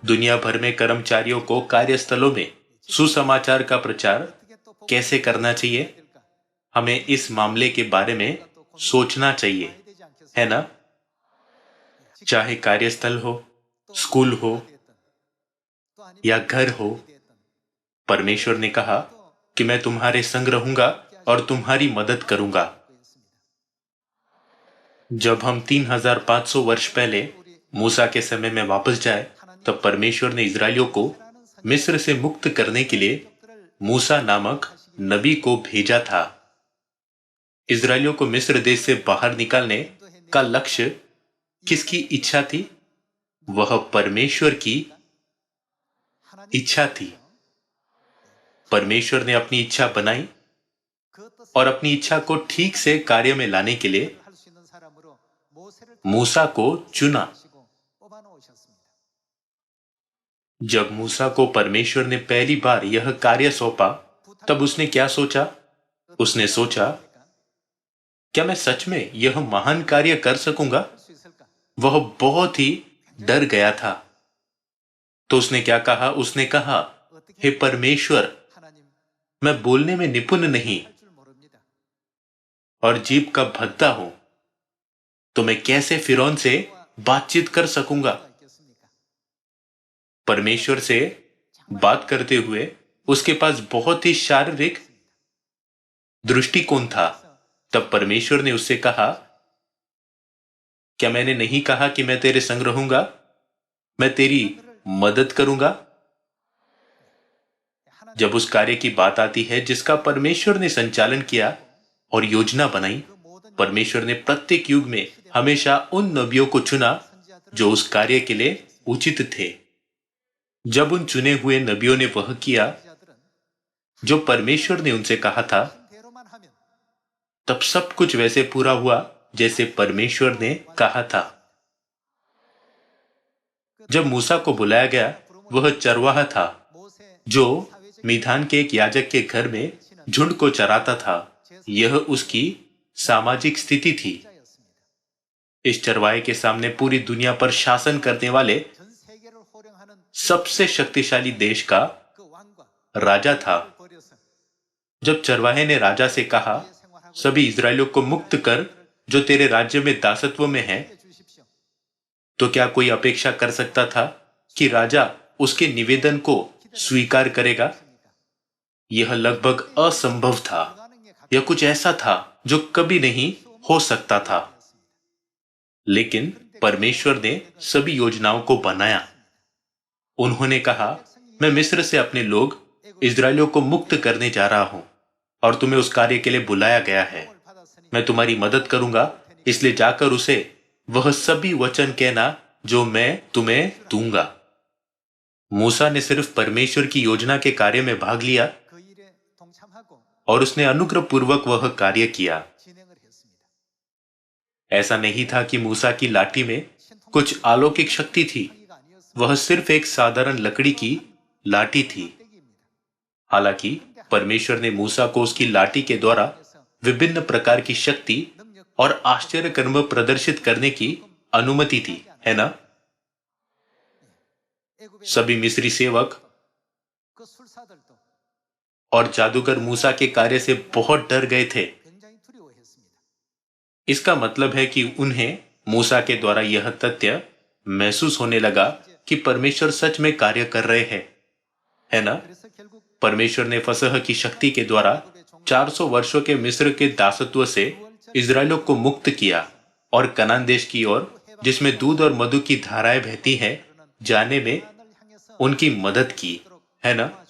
दुनिया भर में कर्मचारियों को कार्यस्थलों में सुसमाचार का प्रचार कैसे करना चाहिए, हमें इस मामले के बारे में सोचना चाहिए, है ना? चाहे कार्यस्थल हो, स्कूल हो या घर हो, परमेश्वर ने कहा कि मैं तुम्हारे संग रहूंगा और तुम्हारी मदद करूंगा। जब हम 3500 वर्ष पहले मूसा के समय में वापस जाए, तब परमेश्वर ने इजरायलियों को मिस्र से मुक्त करने के लिए मूसा नामक नबी को भेजा था। इजरायलियों को मिस्र देश से बाहर निकालने का लक्ष्य किसकी इच्छा थी? वह परमेश्वर की इच्छा थी। परमेश्वर ने अपनी इच्छा बनाई और अपनी इच्छा को ठीक से कार्य में लाने के लिए मूसा को चुना। जब मूसा को परमेश्वर ने पहली बार यह कार्य सौंपा, तब उसने क्या सोचा? उसने सोचा, क्या मैं सच में यह महान कार्य कर सकूंगा? वह बहुत ही डर गया था। तो उसने क्या कहा? उसने कहा, हे परमेश्वर, मैं बोलने में निपुण नहीं और जीभ का भद्दा हूं, तो मैं कैसे फिरौन से बातचीत कर सकूंगा? परमेश्वर से बात करते हुए उसके पास बहुत ही शारीरिक दृष्टिकोण था। तब परमेश्वर ने उससे कहा, क्या मैंने नहीं कहा कि मैं तेरे संग रहूंगा, मैं तेरी मदद करूंगा? जब उस कार्य की बात आती है जिसका परमेश्वर ने संचालन किया और योजना बनाई, परमेश्वर ने प्रत्येक युग में हमेशा उन नबियों को चुना जो उस कार्य के लिए उचित थे। जब उन चुने हुए नबियों ने वह किया जो परमेश्वर ने उनसे कहा था, तब सब कुछ वैसे पूरा हुआ जैसे परमेश्वर ने कहा था। जब मूसा को बुलाया गया, वह चरवाहा था जो मिधान के एक याजक के घर में झुंड को चराता था। यह उसकी सामाजिक स्थिति थी। इस चरवाहे के सामने पूरी दुनिया पर शासन करने वाले सबसे शक्तिशाली देश का राजा था। जब चरवाहे ने राजा से कहा, सभी इजरायलियों को मुक्त कर जो तेरे राज्य में दासत्व में हैं, तो क्या कोई अपेक्षा कर सकता था कि राजा उसके निवेदन को स्वीकार करेगा? यह लगभग असंभव था। यह कुछ ऐसा था जो कभी नहीं हो सकता था। लेकिन परमेश्वर ने सभी योजनाओं को बनाया। उन्होंने कहा, मैं मिस्र से अपने लोग इजरायलियों को मुक्त करने जा रहा हूं और तुम्हें उस कार्य के लिए बुलाया गया है। मैं तुम्हारी मदद करूंगा, इसलिए जाकर उसे वह सभी वचन कहना जो मैं तुम्हें दूंगा। मूसा ने सिर्फ परमेश्वर की योजना के कार्य में भाग लिया और उसने अनुग्रह पूर्वक वह कार्य किया। ऐसा नहीं था कि मूसा की लाठी में कुछ अलौकिक शक्ति थी। वह सिर्फ एक साधारण लकड़ी की लाठी थी। हालांकि परमेश्वर ने मूसा को उसकी लाठी के द्वारा विभिन्न प्रकार की शक्ति और आश्चर्य कर्म प्रदर्शित करने की अनुमति दी, है ना? सभी मिस्री सेवक और जादूगर मूसा के कार्य से बहुत डर गए थे। इसका मतलब है कि उन्हें मूसा के द्वारा यह तथ्य महसूस होने लगा कि परमेश्वर सच में कार्य कर रहे हैं, है ना? परमेश्वर ने फसह की शक्ति के द्वारा 400 वर्षों के मिस्र के दासत्व से इजरायलियों को मुक्त किया और कनान देश की ओर, जिसमें दूध और मधु की धाराएं बहती हैं, जाने में उनकी मदद की, है ना?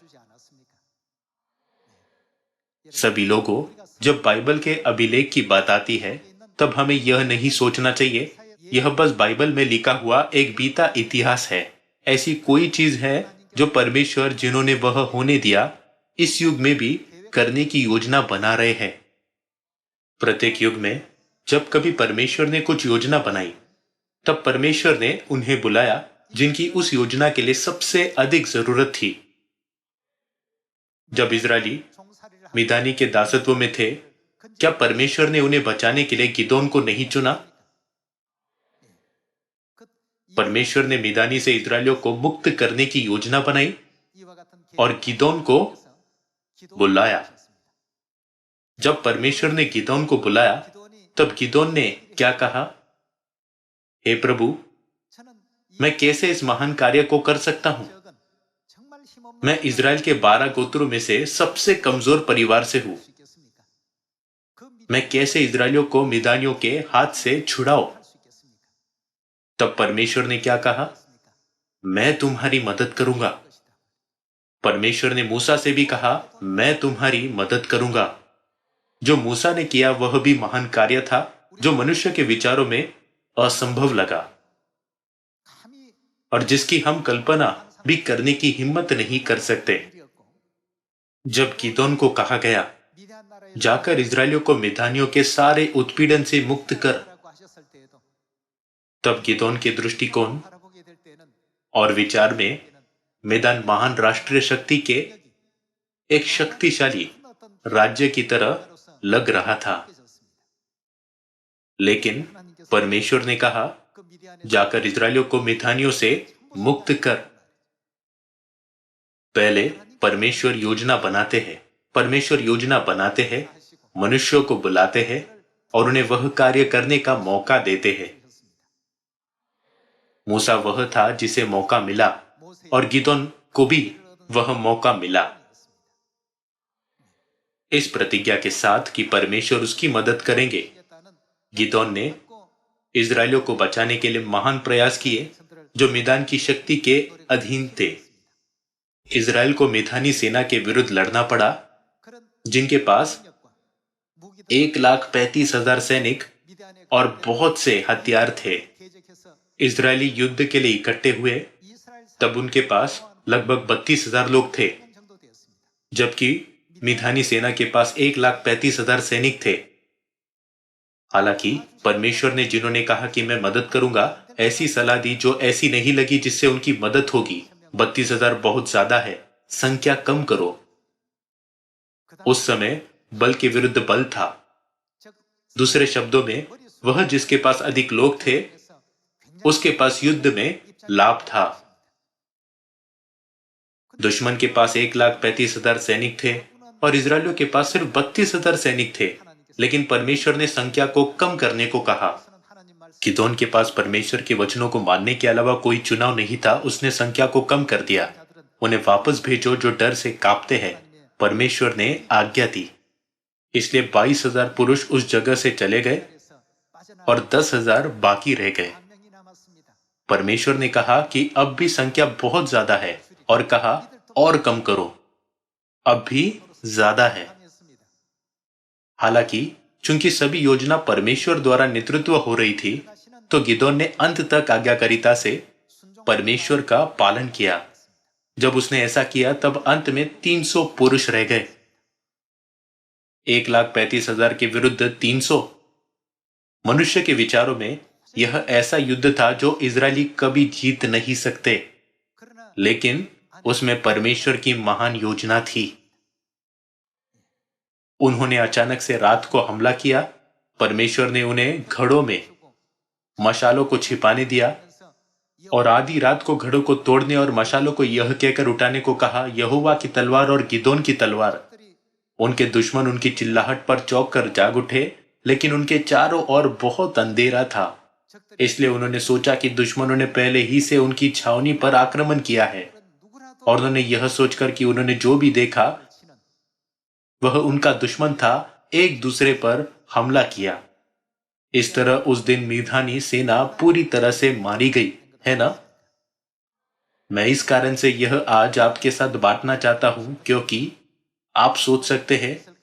सभी लोगों, जब बाइबल के अभिलेख की बात आती है, तब हमें यह नहीं सोचना चाहिए यह बस बाइबल में लिखा हुआ एक बीता इतिहास है। ऐसी कोई चीज है जो परमेश्वर, जिन्होंने वह होने दिया, इस युग में भी करने की योजना बना रहे हैं। प्रत्येक युग में जब कभी परमेश्वर ने कुछ योजना बनाई, तब परमेश्वर ने उन्हें बुलाया जिनकी उस योजना के लिए सबसे अधिक जरूरत थी। जब इजरायली मिदानी के दासत्व में थे, क्या परमेश्वर ने उन्हें बचाने के लिए गिदोन को नहीं चुना? परमेश्वर ने मिदानी से इस्राएलियों को मुक्त करने की योजना बनाई और गिदोन को बुलाया। जब परमेश्वर ने गिदोन को बुलाया तब गिदोन ने क्या कहा? हे प्रभु, मैं कैसे इस महान कार्य को कर सकता हूं? मैं इज़राइल के 12 गोत्रों में से सबसे कमजोर परिवार से हूं। मैं कैसे इज़राइलियों को मिदानियों के हाथ से छुड़ाऊं? तब परमेश्वर ने क्या कहा? मैं तुम्हारी मदद करूंगा। परमेश्वर ने मूसा से भी कहा, मैं तुम्हारी मदद करूंगा। जो मूसा ने किया वह भी महान कार्य था, जो मनुष्य के विचारों में असंभव लगा और जिसकी हम कल्पना भी करने की हिम्मत नहीं कर सकते। जब गिदोन को कहा गया, जाकर इज़राइलियों को मिद्यानियों के सारे उत्पीड़न से मुक्त कर, तब गिदोन के दृष्टिकोण और विचार में मिद्यान महान राष्ट्रीय शक्ति के एक शक्तिशाली राज्य की तरह लग रहा था। लेकिन परमेश्वर ने कहा, जाकर इज़राइलियों को मिद्यानियों से मुक्त कर। पहले परमेश्वर योजना बनाते हैं। परमेश्वर योजना बनाते हैं, मनुष्यों को बुलाते हैं और उन्हें वह कार्य करने का मौका देते हैं। मूसा वह था जिसे मौका मिला और गिदोन को भी वह मौका मिला, इस प्रतिज्ञा के साथ कि परमेश्वर उसकी मदद करेंगे। गिदोन ने इज़राइलियों को बचाने के लिए महान प्रयास किए, जो मिद्यान की शक्ति के अधीन थे। इज़राइल को मिद्यानी सेना के विरुद्ध लड़ना पड़ा, जिनके पास 1,35,000 सैनिक और बहुत से हथियार थे। इज़राइली युद्ध के लिए इकट्ठे हुए, तब उनके पास लगभग 32,000 लोग थे, जबकि मिद्यानी सेना के पास 1,35,000 सैनिक थे। हालांकि परमेश्वर ने जिन्होंने कहा कि मैं मदद करूंगा, ऐसी सलाह दी जो ऐसी नहीं लगी जिससे उनकी मदद होगी। 32,000 बहुत ज्यादा है, संख्या कम करो। उस समय बल के विरुद्ध बल था। दूसरे शब्दों में, वह जिसके पास अधिक लोग थे, उसके पास युद्ध में लाभ था। दुश्मन के पास 1,35,000 सैनिक थे और इज़राइलियों के पास सिर्फ 32,000 सैनिक थे। लेकिन परमेश्वर ने संख्या को कम करने को कहा। गिदोन के पास परमेश्वर के वचनों को मानने के अलावा कोई चुनाव नहीं था। उसने संख्या को कम कर दिया। उन्हें वापस भेजो जो डर से कांपते हैं, परमेश्वर ने आज्ञा दी। इसलिए 22,000 पुरुष उस जगह से चले गए और 10,000 बाकी रह गए। परमेश्वर ने कहा कि अब भी संख्या बहुत ज्यादा है और कहा और कम करो, अब भी ज्यादा है। हालांकि चूंकि सभी योजना परमेश्वर द्वारा नेतृत्व हो रही थी, तो गिदोन ने अंत तक आज्ञाकारिता से परमेश्वर का पालन किया। जब उसने ऐसा किया तब अंत में 300 पुरुष रह गए। 1,35,000 के विरुद्ध 300। मनुष्य के विचारों में यह ऐसा युद्ध था जो इज़राइली कभी जीत नहीं सकते, लेकिन उसमें परमेश्वर की महान योजना थी। उन्होंने अचानक से रात को हमला किया। परमेश्वर ने उन्हें घड़ों में मशालों को छिपाने दिया और आधी रात को घड़ों को तोड़ने और मशालों को यह कहकर उठाने को कहा, यहोवा की तलवार और गिदोन की तलवार। उनके दुश्मन उनकी चिल्लाहट पर चौंक कर जाग उठे, लेकिन उनके चारों ओर बहुत अंधेरा था। इसलिए उन्होंने सोचा कि दुश्मनों ने पहले ही से उनकी छावनी पर आक्रमण किया है, और उन्होंने यह सोचकर कि उन्होंने जो भी देखा वह उनका दुश्मन था, एक दूसरे पर हमला किया। इस तरह उस दिन मिद्यानी सेना पूरी तरह से मारी गई, है ना? मैं इस कारण से यह आज आपके साथ बांटना चाहता हूं, क्योंकि आप सोच सकते हैं,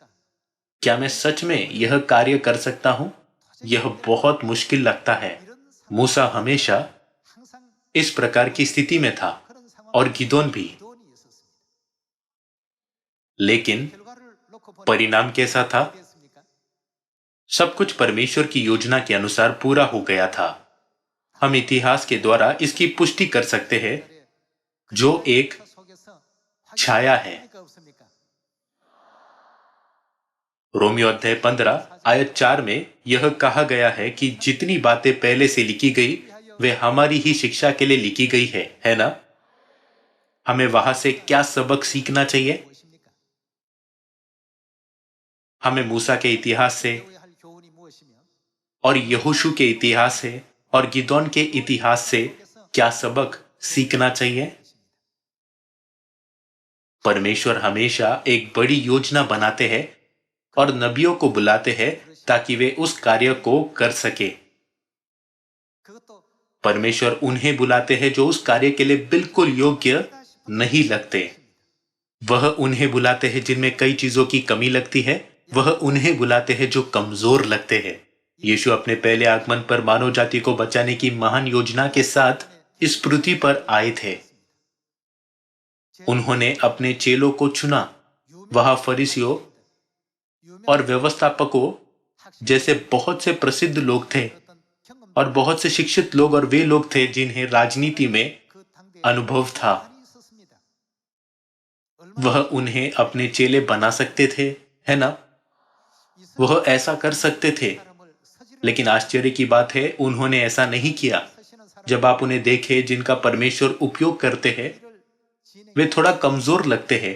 क्या मैं सच में यह कार्य कर सकता हूं? यह बहुत मुश्किल लगता है। मूसा हमेशा इस प्रकार की स्थिति में था और गिदोन भी। लेकिन परिणाम कैसा था? सब कुछ परमेश्वर की योजना के अनुसार पूरा हो गया था। हम इतिहास के द्वारा इसकी पुष्टि कर सकते हैं, जो एक छाया है। रोमियो अध्याय 15 आयत 4 में यह कहा गया है कि जितनी बातें पहले से लिखी गई वे हमारी ही शिक्षा के लिए लिखी गई है ना? हमें वहां से क्या सबक सीखना चाहिए? हमें मूसा के इतिहास से और यहोशू के इतिहास से और गिदोन के इतिहास से क्या सबक सीखना चाहिए? परमेश्वर हमेशा एक बड़ी योजना बनाते हैं और नबियों को बुलाते हैं ताकि वे उस कार्य को कर सके। परमेश्वर उन्हें बुलाते हैं जो उस कार्य के लिए बिल्कुल योग्य नहीं लगते। वह उन्हें बुलाते हैं जिनमें कई चीजों की कमी लगती है। वह उन्हें बुलाते हैं जो कमजोर लगते हैं। यीशु अपने पहले आगमन पर मानव जाति को बचाने की महान योजना के साथ इस पृथ्वी पर आए थे। उन्होंने अपने चेलों को चुना। वह फरीसियों और व्यवस्थापकों जैसे बहुत से प्रसिद्ध लोग थे और बहुत से शिक्षित लोग और वे लोग थे जिन्हें राजनीति में अनुभव था। वह उन्हें अपने चेले बना सकते थे, है ना? वह ऐसा कर सकते थे, लेकिन आश्चर्य की बात है उन्होंने ऐसा नहीं किया। जब आप उन्हें देखें जिनका परमेश्वर उपयोग करते हैं, वे थोड़ा कमजोर लगते हैं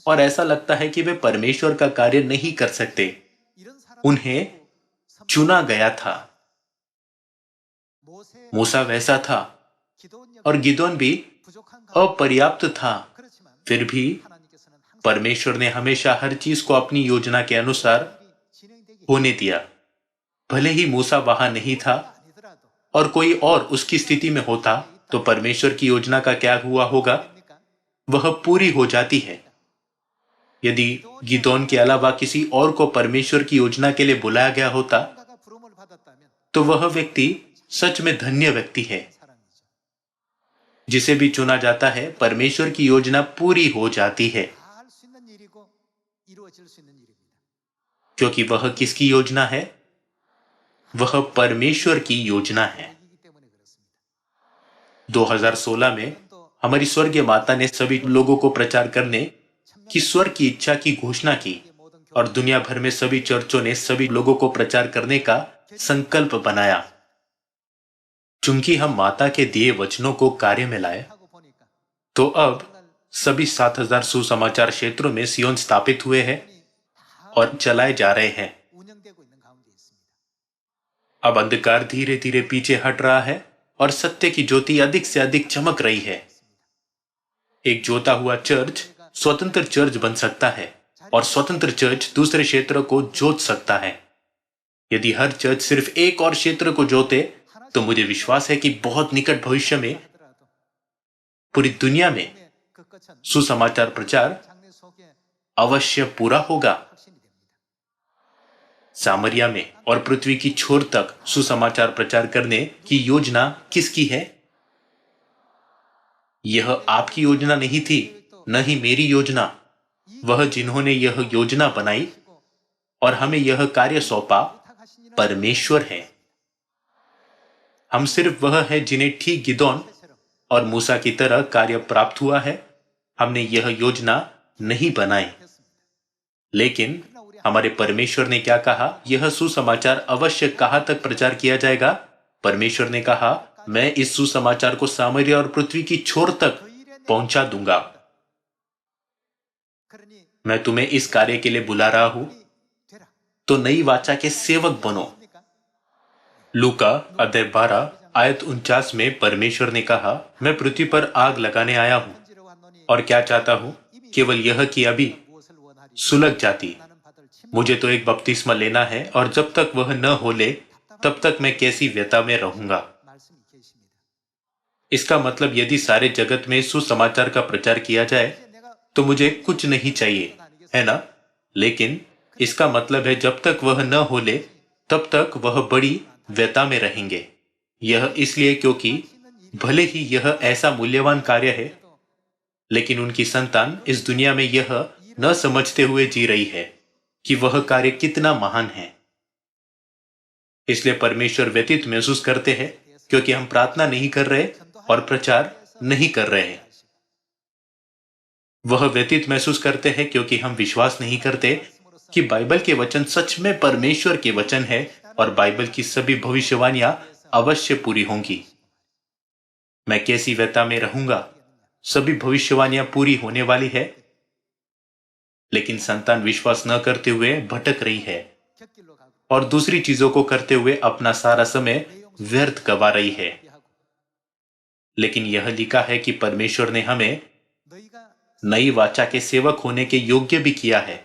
और ऐसा लगता है कि वे परमेश्वर का कार्य नहीं कर सकते। उन्हें चुना गया था। मूसा वैसा था और गिदोन भी अपर्याप्त था। फिर भी परमेश्वर ने हमेशा हर चीज को अपनी योजना के अनुसार होने दिया। भले ही मूसा वहां नहीं था और कोई और उसकी स्थिति में होता, तो परमेश्वर की योजना का क्या हुआ होगा? वह पूरी हो जाती है। यदि गिदोन के अलावा किसी और को परमेश्वर की योजना के लिए बुलाया गया होता, तो वह व्यक्ति सच में धन्य व्यक्ति है। जिसे भी चुना जाता है, परमेश्वर की योजना पूरी हो जाती है। क्योंकि वह किसकी योजना है? वह परमेश्वर की योजना है। 2016 में हमारी स्वर्गीय माता ने सभी लोगों को प्रचार करने की स्वर्ग की इच्छा की घोषणा की और दुनिया भर में सभी चर्चों ने सभी लोगों को प्रचार करने का संकल्प बनाया। चूंकि हम माता के दिए वचनों को कार्य में लाए, तो अब सभी 7,000 सुसमाचार क्षेत्रों में सियोन स्थापित हुए हैं और चलाए जा रहे हैं। अब अंधकार धीरे धीरे पीछे हट रहा है और सत्य की ज्योति अधिक से अधिक चमक रही है। एक जोता हुआ चर्च स्वतंत्र चर्च बन सकता है और स्वतंत्र चर्च दूसरे क्षेत्र को जोत सकता है। यदि हर चर्च सिर्फ एक और क्षेत्र को जोते, तो मुझे विश्वास है कि बहुत निकट भविष्य में पूरी दुनिया में सुसमाचार प्रचार अवश्य पूरा होगा। सामरिया में और पृथ्वी की छोर तक सुसमाचार प्रचार करने की योजना किसकी है? यह आपकी योजना नहीं थी, न ही मेरी योजना। वह जिन्होंने यह योजना बनाई और हमें यह कार्य सौंपा, परमेश्वर है। हम सिर्फ वह है जिन्हें ठीक गिदोन और मूसा की तरह कार्य प्राप्त हुआ है। हमने यह योजना नहीं बनाई, लेकिन हमारे परमेश्वर ने क्या कहा? यह सुसमाचार अवश्य कहां तक प्रचार किया जाएगा? परमेश्वर ने कहा, मैं इस सुसमाचार को सामरिया और पृथ्वी की छोर तक पहुंचा दूंगा। मैं तुम्हें इस कार्य के लिए बुला रहा हूं, तो नई वाचा के सेवक बनो। लूका अध्याय 12 आयत 49 में परमेश्वर ने कहा, मैं पृथ्वी पर आग लगाने आया हूं और क्या चाहता हूं? केवल यह कि अभी सुलग जाती। मुझे तो एक बपतिस्मा लेना है और जब तक वह न हो ले, तब तक मैं कैसी व्यथा में रहूंगा। इसका मतलब यदि सारे जगत में सुसमाचार का प्रचार किया जाए, तो मुझे कुछ नहीं चाहिए, है ना? लेकिन इसका मतलब है जब तक वह न हो ले, तब तक वह बड़ी व्यथा में रहेंगे। यह इसलिए क्योंकि भले ही यह ऐसा मूल्यवान कार्य है, लेकिन उनकी संतान इस दुनिया में यह न समझते हुए जी रही है कि वह कार्य कितना महान है। इसलिए परमेश्वर व्यथित महसूस करते हैं क्योंकि हम प्रार्थना नहीं कर रहे और प्रचार नहीं कर रहे हैं। वह व्यथित महसूस करते हैं क्योंकि हम विश्वास नहीं करते कि बाइबल के वचन सच में परमेश्वर के वचन है और बाइबल की सभी भविष्यवाणियां अवश्य पूरी होंगी। मैं कैसी व्यथा में रहूंगा, सभी भविष्यवाणियां पूरी होने वाली है। लेकिन संतान विश्वास न करते हुए भटक रही है और दूसरी चीजों को करते हुए अपना सारा समय व्यर्थ गवा रही है। लेकिन यह लिखा है कि परमेश्वर ने हमें नई वाचा के सेवक होने के योग्य भी किया है,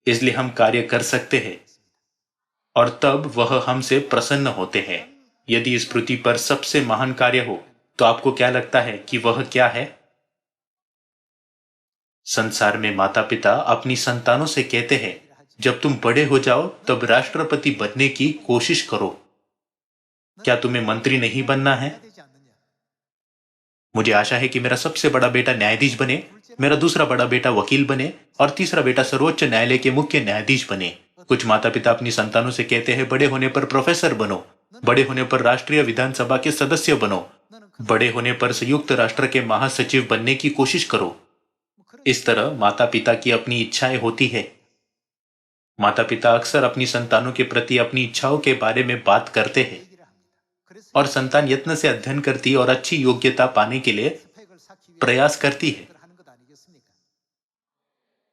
इसलिए हम कार्य कर सकते हैं और तब वह हमसे प्रसन्न होते हैं। यदि इस पृथ्वी पर सबसे महान कार्य हो तो आपको क्या लगता है कि वह क्या है? संसार में माता पिता अपनी संतानों से कहते हैं, जब तुम बड़े हो जाओ तब राष्ट्रपति बनने की कोशिश करो। क्या तुम्हें मंत्री नहीं बनना है? मुझे आशा है कि मेरा सबसे बड़ा बेटा न्यायाधीश बने, मेरा दूसरा बड़ा बेटा वकील बने और तीसरा बेटा सर्वोच्च न्यायालय के मुख्य न्यायाधीश बने। कुछ माता पिता अपनी संतानों से कहते हैं, बड़े होने पर प्रोफेसर बनो, बड़े होने पर राष्ट्रीय विधानसभा के सदस्य बनो, बड़े होने पर संयुक्त राष्ट्र के महासचिव बनने की कोशिश करो। इस तरह माता पिता की अपनी इच्छाएं होती है। माता पिता अक्सर अपनी संतानों के प्रति अपनी इच्छाओं के बारे में बात करते हैं और संतान यत्न से अध्ययन करती और अच्छी योग्यता पाने के लिए प्रयास करती है।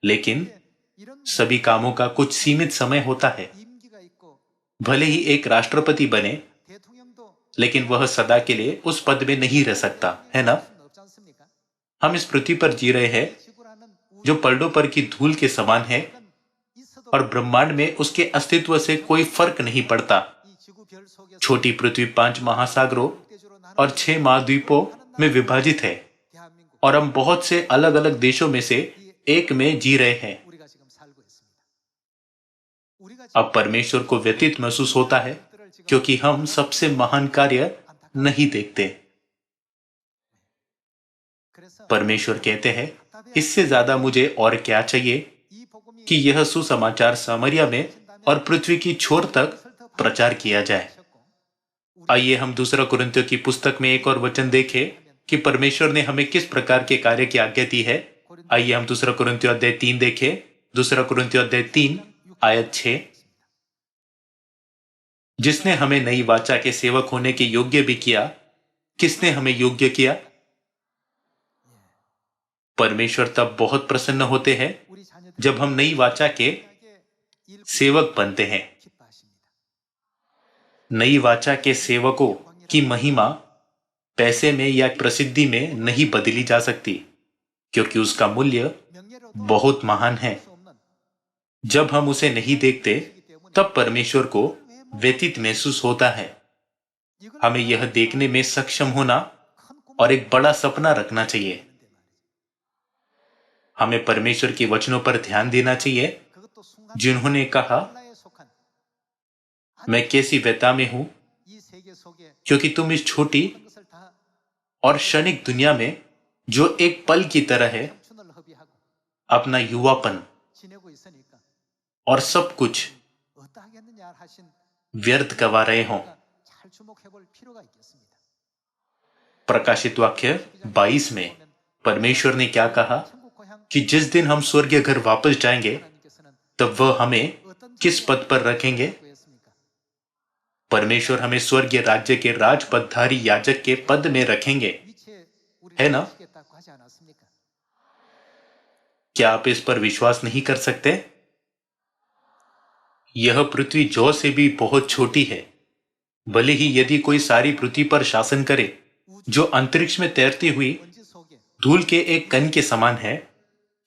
लेकिन सभी कामों का कुछ सीमित समय होता है। भले ही एक राष्ट्रपति बने, लेकिन वह सदा के लिए उस पद में नहीं रह सकता, है ना? हम इस पृथ्वी पर जी रहे हैं जो पलड़ों पर की धूल के समान है और ब्रह्मांड में उसके अस्तित्व से कोई फर्क नहीं पड़ता। छोटी पृथ्वी 5 महासागरों और 6 महाद्वीपों में विभाजित है और हम बहुत से अलग अलग देशों में से एक में जी रहे हैं। अब परमेश्वर को व्यतीत महसूस होता है क्योंकि हम सबसे महान कार्य नहीं देखते। परमेश्वर कहते हैं, इससे ज्यादा मुझे और क्या चाहिए कि यह सुसमाचार सामरिया में और पृथ्वी की छोर तक प्रचार किया जाए। आइए हम दूसरा कुरिन्थियों की पुस्तक में एक और वचन देखें कि परमेश्वर ने हमें किस प्रकार के कार्य की आज्ञा दी है। आइए हम दूसरा कुरिन्थियों अध्याय 3 देखें। दूसरा कुरिन्थियों अध्याय 3 आयत 6। जिसने हमें नई वाचा के सेवक होने के योग्य भी किया। किसने हमें योग्य किया? परमेश्वर तब बहुत प्रसन्न होते हैं जब हम नई वाचा के सेवक बनते हैं। नई वाचा के सेवकों की महिमा पैसे में या प्रसिद्धि में नहीं बदली जा सकती, क्योंकि उसका मूल्य बहुत महान है। जब हम उसे नहीं देखते तब परमेश्वर को व्यतीत महसूस होता है। हमें यह देखने में सक्षम होना और एक बड़ा सपना रखना चाहिए। हमें परमेश्वर के वचनों पर ध्यान देना चाहिए, जिन्होंने कहा, मैं कैसी व्यथा में हूं, क्योंकि तुम इस छोटी और क्षणिक दुनिया में जो एक पल की तरह है, अपना युवापन और सब कुछ व्यर्थ गवा रहे हो। प्रकाशित वाक्य 22 में परमेश्वर ने क्या कहा कि जिस दिन हम स्वर्गीय घर वापस जाएंगे तब वह हमें किस पद पर रखेंगे? परमेश्वर हमें स्वर्गीय राज्य के राजपदधारी याजक के पद में रखेंगे, है ना? क्या आप इस पर विश्वास नहीं कर सकते? यह पृथ्वी जौ से भी बहुत छोटी है। भले ही यदि कोई सारी पृथ्वी पर शासन करे, जो अंतरिक्ष में तैरती हुई धूल के एक कण के समान है,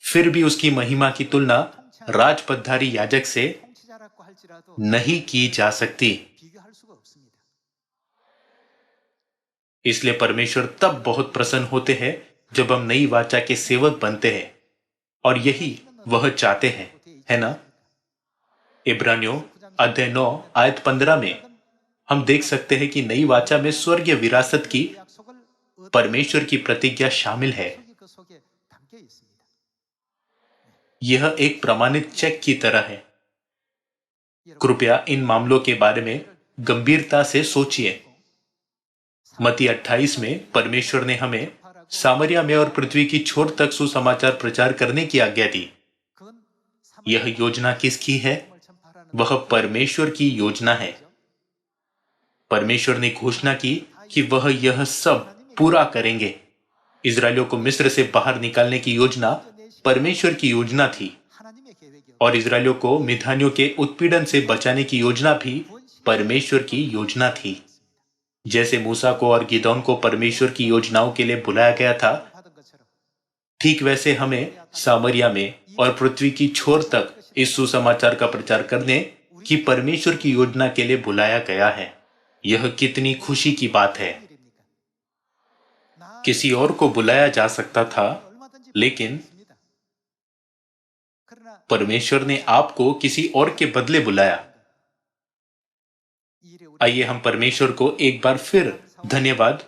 फिर भी उसकी महिमा की तुलना राजपदधारी याजक से नहीं की जा सकती। इसलिए परमेश्वर तब बहुत प्रसन्न होते हैं जब हम नई वाचा के सेवक बनते हैं, और यही वह चाहते हैं, है ना? इब्रानियों अध्याय 9 आयत 15 में हम देख सकते हैं कि नई वाचा में स्वर्गीय विरासत की परमेश्वर की प्रतिज्ञा शामिल है। यह एक प्रमाणित चेक की तरह है। कृपया इन मामलों के बारे में गंभीरता से सोचिए। मत्ती 28 में परमेश्वर ने हमें सामरिया में और पृथ्वी की छोर तक सुसमाचार प्रचार करने की आज्ञा दी। यह योजना किसकी है? वह परमेश्वर की योजना है। परमेश्वर ने घोषणा की कि वह यह सब पूरा करेंगे। इजरायलियों को मिस्र से बाहर निकालने की योजना परमेश्वर की योजना थी और इजरायलियों को मिधानियों के उत्पीड़न से बचाने की योजना भी परमेश्वर की योजना थी। जैसे मूसा को और गिदोन को परमेश्वर की योजनाओं के लिए बुलाया गया था, ठीक वैसे हमें सामरिया में और पृथ्वी की छोर तक इस सुसमाचार का प्रचार करने की परमेश्वर की योजना के लिए बुलाया गया है। यह कितनी खुशी की बात है। किसी और को बुलाया जा सकता था, लेकिन परमेश्वर ने आपको किसी और के बदले बुलाया। आइए हम परमेश्वर को एक बार फिर धन्यवाद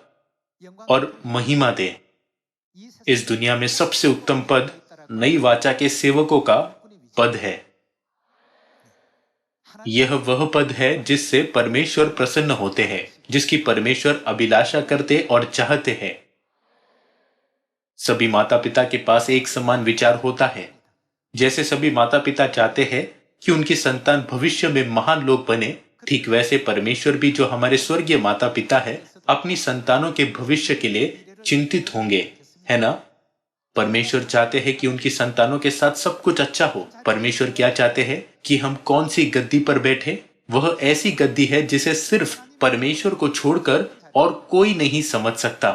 और महिमा दें। इस दुनिया में सबसे उत्तम पद नई वाचा के सेवकों का पद है। यह वह पद है जिससे परमेश्वर प्रसन्न होते हैं, जिसकी परमेश्वर अभिलाषा करते और चाहते हैं। सभी माता पिता के पास एक समान विचार होता है। जैसे सभी माता पिता चाहते हैं कि उनकी संतान भविष्य में महान लोग बने, ठीक वैसे परमेश्वर भी, जो हमारे स्वर्गीय माता पिता है, अपनी संतानों के भविष्य के लिए चिंतित होंगे, है ना? परमेश्वर चाहते हैं कि उनकी संतानों के साथ सब कुछ अच्छा हो। परमेश्वर क्या चाहते हैं कि हम कौन सी गद्दी पर बैठे? वह ऐसी गद्दी है जिसे सिर्फ परमेश्वर को छोड़कर और कोई नहीं समझ सकता।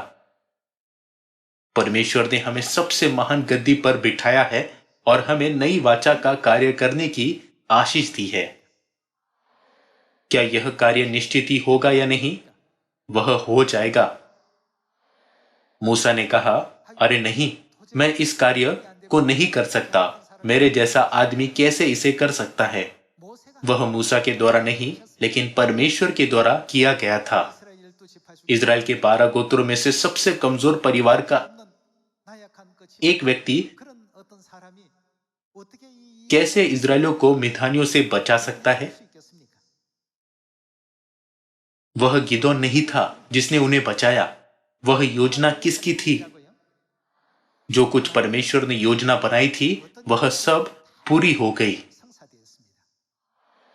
परमेश्वर ने हमें सबसे महान गद्दी पर बिठाया है और हमें नई वाचा का कार्य करने की आशीष दी है। क्या यह कार्य निश्चित ही होगा या नहीं? वह हो जाएगा। मूसा ने कहा, अरे नहीं, मैं इस कार्य को नहीं कर सकता। मेरे जैसा आदमी कैसे इसे कर सकता है? वह मूसा के द्वारा नहीं, लेकिन परमेश्वर के द्वारा किया गया था। इजराइल के 12 गोत्रों में से सबसे कमजोर परिवार का एक व्यक्ति कैसे इजरायलियों को मिधानियों से बचा सकता है? वह गिदोन नहीं था जिसने उन्हें बचाया। वह योजना किसकी थी? जो कुछ परमेश्वर ने योजना बनाई थी, वह सब पूरी हो गई।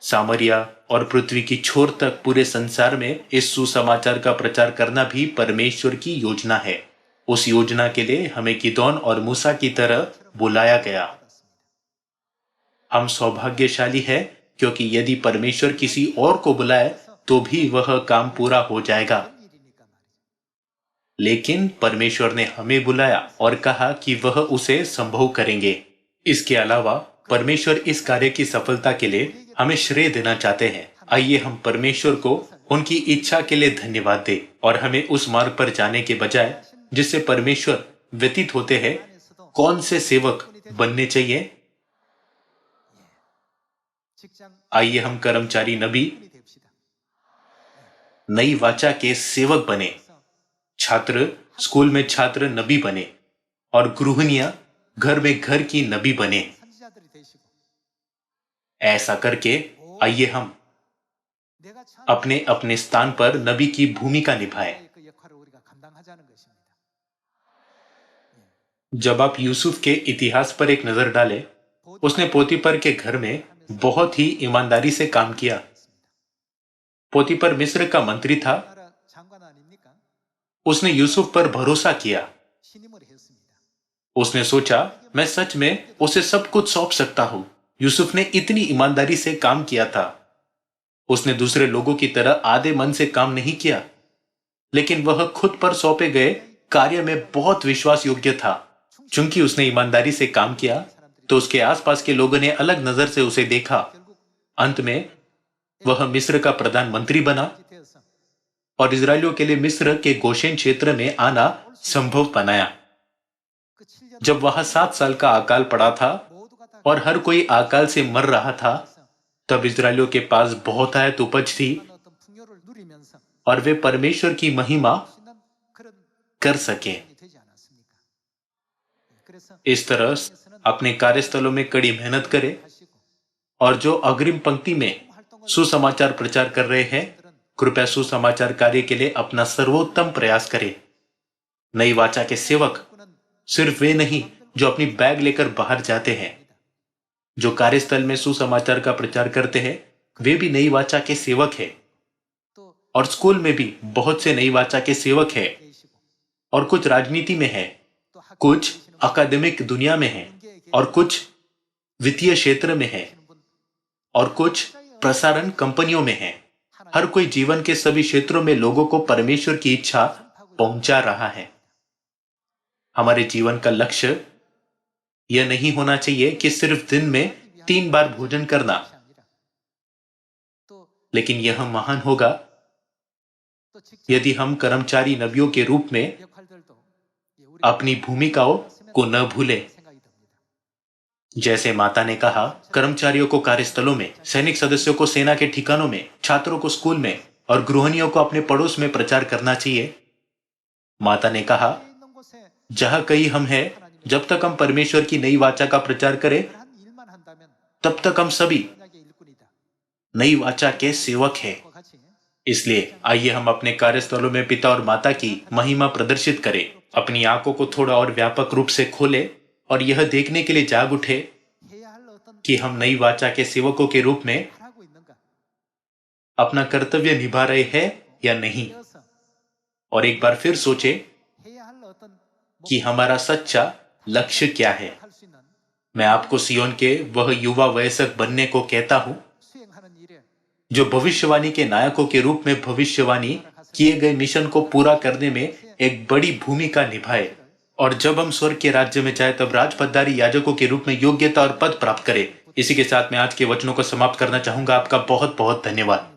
सामरिया और पृथ्वी की छोर तक पूरे संसार में इस सुसमाचार का प्रचार करना भी परमेश्वर की योजना है। उस योजना के लिए हमें गिदोन और मूसा की तरह बुलाया गया। हम सौभाग्यशाली हैं, क्योंकि यदि परमेश्वर किसी और को बुलाए तो भी वह काम पूरा हो जाएगा। लेकिन परमेश्वर ने हमें बुलाया और कहा कि वह उसे संभव करेंगे। इसके अलावा परमेश्वर इस कार्य की सफलता के लिए हमें श्रेय देना चाहते हैं। आइए हम परमेश्वर को उनकी इच्छा के लिए धन्यवाद दें और हमें उस मार्ग पर जाने के बजाय जिससे परमेश्वर व्यतीत होते हैं, कौन से सेवक बनने चाहिए? आइए हम कर्मचारी नबी, नई वाचा के सेवक बने। छात्र स्कूल में छात्र नबी बने और गृहिणियां घर में घर की नबी बने। ऐसा करके आइए हम अपने अपने स्थान पर नबी की भूमिका निभाएं। जब आप यूसुफ के इतिहास पर एक नजर डालें, उसने पोतीपर के घर में बहुत ही ईमानदारी से काम किया। पोतीपर मिस्र का मंत्री था। उसने यूसुफ पर भरोसा किया। उसने सोचा, मैं सच में उसे सब कुछ सौंप सकता हूं। यूसुफ ने इतनी ईमानदारी से काम किया था। उसने दूसरे लोगों की तरह आधे मन से काम नहीं किया, लेकिन वह खुद पर सौंपे गए कार्य में बहुत विश्वास योग्य था। चूंकि उसने ईमानदारी से काम किया, तो उसके आसपास के लोगों ने अलग नजर से उसे देखा। अंत में वह मिस्र का प्रधानमंत्री बना और इजरायलियों के लिए मिस्र के गोशेन क्षेत्र में आना संभव बनाया। जब वहां 7 साल का अकाल पड़ा था और हर कोई अकाल से मर रहा था, तब इजरायलियों के पास बहुतायत उपज थी और वे परमेश्वर की महिमा कर सके। इस तरह अपने कार्यस्थलों में कड़ी मेहनत करें और जो अग्रिम पंक्ति में सुसमाचार प्रचार कर रहे हैं, कृपया सुसमाचार कार्य के लिए अपना सर्वोत्तम प्रयास करें। नई वाचा के सेवक सिर्फ वे नहीं जो अपनी बैग लेकर बाहर जाते हैं। जो कार्यस्थल में सुसमाचार का प्रचार करते हैं, वे भी नई वाचा के सेवक हैं। और स्कूल में भी बहुत से नई वाचा के सेवक हैं और कुछ राजनीति में है, कुछ अकादमिक दुनिया में है और कुछ वित्तीय क्षेत्र में है और कुछ प्रसारण कंपनियों में है। हर कोई जीवन के सभी क्षेत्रों में लोगों को परमेश्वर की इच्छा पहुंचा रहा है। हमारे जीवन का लक्ष्य यह नहीं होना चाहिए कि सिर्फ दिन में 3 बार भोजन करना, लेकिन यह महान होगा यदि हम कर्मचारी नबियों के रूप में अपनी भूमिकाओं को न भूलें। जैसे माता ने कहा, कर्मचारियों को कार्यस्थलों में, सैनिक सदस्यों को सेना के ठिकानों में, छात्रों को स्कूल में और गृहिणियों को अपने पड़ोस में प्रचार करना चाहिए। माता ने कहा, जहां कहीं हम हैं, जब तक हम परमेश्वर की नई वाचा का प्रचार करें, तब तक हम सभी नई वाचा के सेवक हैं। इसलिए आइए हम अपने कार्यस्थलों में पिता और माता की महिमा प्रदर्शित करें। अपनी आंखों को थोड़ा और व्यापक रूप से खोलें और यह देखने के लिए जाग उठे कि हम नई वाचा के सेवकों के रूप में अपना कर्तव्य निभा रहे हैं या नहीं। और एक बार फिर सोचे कि हमारा सच्चा लक्ष्य क्या है। मैं आपको सियोन के वह युवा वयस्क बनने को कहता हूं जो भविष्यवाणी के नायकों के रूप में भविष्यवाणी किए गए मिशन को पूरा करने में एक बड़ी भूमिका निभाए। और जब हम स्वर्ग के राज्य में जाए तब राजपदधारी याजकों के रूप में योग्यता और पद प्राप्त करें। इसी के साथ मैं आज के वचनों को समाप्त करना चाहूंगा। आपका बहुत बहुत धन्यवाद।